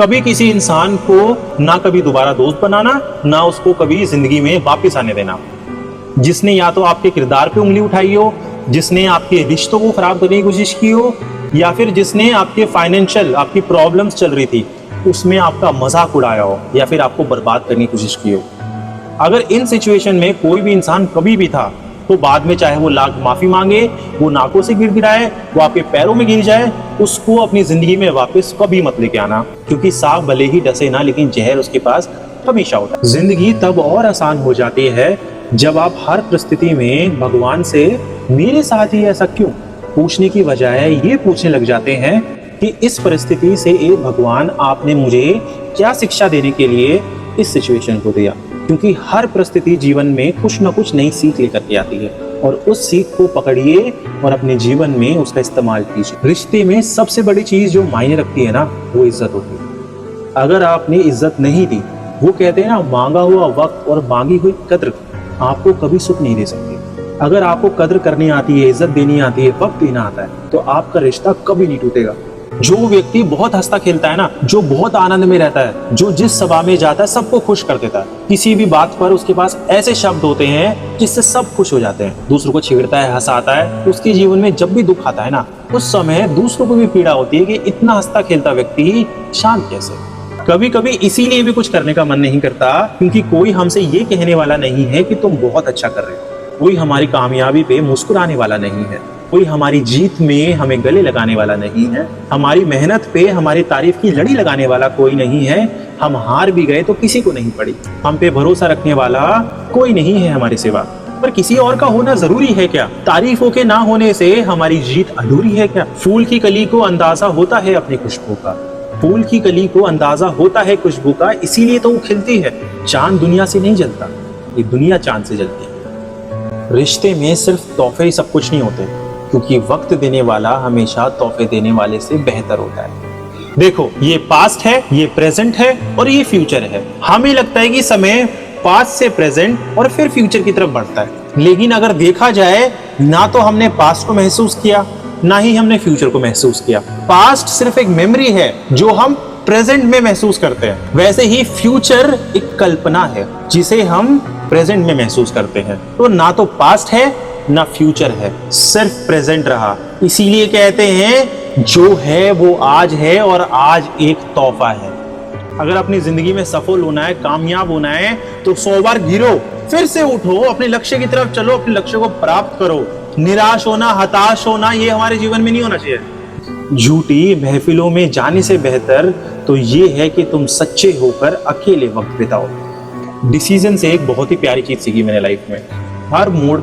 कभी किसी इंसान को ना कभी दोबारा दोस्त बनाना, ना उसको कभी जिंदगी में वापस आने देना। जिसने या तो आपके किरदार पे उंगली उठाई हो, जिसने आपके रिश्तों को खराब करने की कोशिश की हो, या फिर जिसने आपके फाइनेंशियल आपकी प्रॉब्लम्स चल रही थी उसमें आपका मजाक उड़ाया हो, या फिर आपको बर्बाद करने की कोशिश की हो। अगर इन सिचुएशन में कोई भी इंसान कभी भी था, तो बाद में चाहे वो लाख माफी मांगे, वो नाकों से गिड़गिड़ाए, वो आपके पैरों में गिर जाए, उसको अपनी जिंदगी में वापस कभी मत लेके आना, क्योंकि सांप भले ही डसे ना, लेकिन जहर उसके पास हमेशा होता है। जिंदगी तब और आसान हो जाती है जब आप हर परिस्थिति में भगवान से मेरे साथ ही ऐसा क्यों पूछने की बजाय ये पूछने लग जाते हैं कि इस परिस्थिति से ए भगवान आपने मुझे क्या शिक्षा देने के लिए इस सिचुएशन को दिया। क्योंकि हर परिस्थिति जीवन में कुछ ना कुछ नई सीख लेकर के आती है, और उस सीख को पकड़िए और अपने जीवन में उसका इस्तेमाल कीजिए। रिश्ते में सबसे बड़ी चीज जो मायने रखती है ना, वो इज्जत होती है। अगर आपने इज्जत नहीं दी, वो कहते हैं ना, मांगा हुआ वक्त और मांगी हुई कद्र आपको कभी सुख नहीं दे सकती। अगर आपको कद्र करनी आती है, इज्जत देनी आती है, वक्त देना आता है, तो आपका रिश्ता कभी नहीं टूटेगा। जो व्यक्ति बहुत हंसता खेलता है ना, जो बहुत आनंद में रहता है, जो जिस सभा में जाता है सबको खुश कर देता है, किसी भी बात पर उसके पास ऐसे शब्द होते हैं जिससे सब खुश हो जाते हैं, दूसरों को छेड़ता है, हंसाता है, उसके जीवन में जब भी दुख आता है ना, उस समय दूसरों को भी पीड़ा होती है कि इतना हंसता खेलता व्यक्ति शांत कैसे। कभी कभी इसीलिए भी कुछ करने का मन नहीं करता, क्योंकि कोई हमसे ये कहने वाला नहीं है कि तुम बहुत अच्छा कर रहे हो, कोई हमारी कामयाबी पे मुस्कुराने वाला नहीं है, कोई हमारी जीत में हमें गले लगाने वाला नहीं है, हमारी मेहनत पे हमारी तारीफ की लड़ी लगाने वाला कोई नहीं है। हम हार भी गए तो किसी को नहीं पड़ी, हम पे भरोसा रखने वाला कोई नहीं है हमारे सिवा। पर किसी और का होना जरूरी है क्या? तारीफों के ना होने से हमारी जीत अधूरी है क्या? फूल की कली को अंदाजा होता है अपनी खुशबू का, फूल की कली को अंदाजा होता है खुशबू का, इसीलिए तो वो खिलती है। चांद दुनिया से नहीं जलता, ये दुनिया चांद से जलती है। रिश्ते में सिर्फ तोहफे ही सब कुछ नहीं होते, क्योंकि वक्त देने वाला हमेशा तोहफे देने वाले से बेहतर होता है। देखो, ये पास्ट है, ये प्रेजेंट है और ये फ्यूचर है। हमें लगता है कि समय पास्ट से प्रेजेंट और फिर फ्यूचर की तरफ बढ़ता है, लेकिन अगर देखा जाए, ना तो हमने पास्ट को महसूस किया, ना ही हमने फ्यूचर को महसूस किया। पास्ट सिर्फ एक मेमोरी है जो हम प्रेजेंट में महसूस करते हैं, वैसे ही फ्यूचर एक कल्पना है जिसे हम प्रेजेंट में महसूस करते हैं। तो ना तो पास्ट है ना फ्यूचर है, सिर्फ प्रेजेंट रहा। इसीलिए कहते हैं जो है वो आज है और आज एक तोहफा है। अगर अपनी जिंदगी में सफल होना है, कामयाब होना है, तो 100 बार गिरो, फिर से उठो, अपने लक्ष्य की तरफ चलो, अपने लक्ष्य को प्राप्त करो। निराश होना, हताश होना, ये हमारे जीवन में नहीं होना चाहिए। झूठी महफिलों में जाने से बेहतर तो ये है कि तुम सच्चे होकर अकेले वक्त बिताओ। डिसीजन से एक बहुत ही प्यारी चीज सीखी मैंने लाइफ में। हर मोड़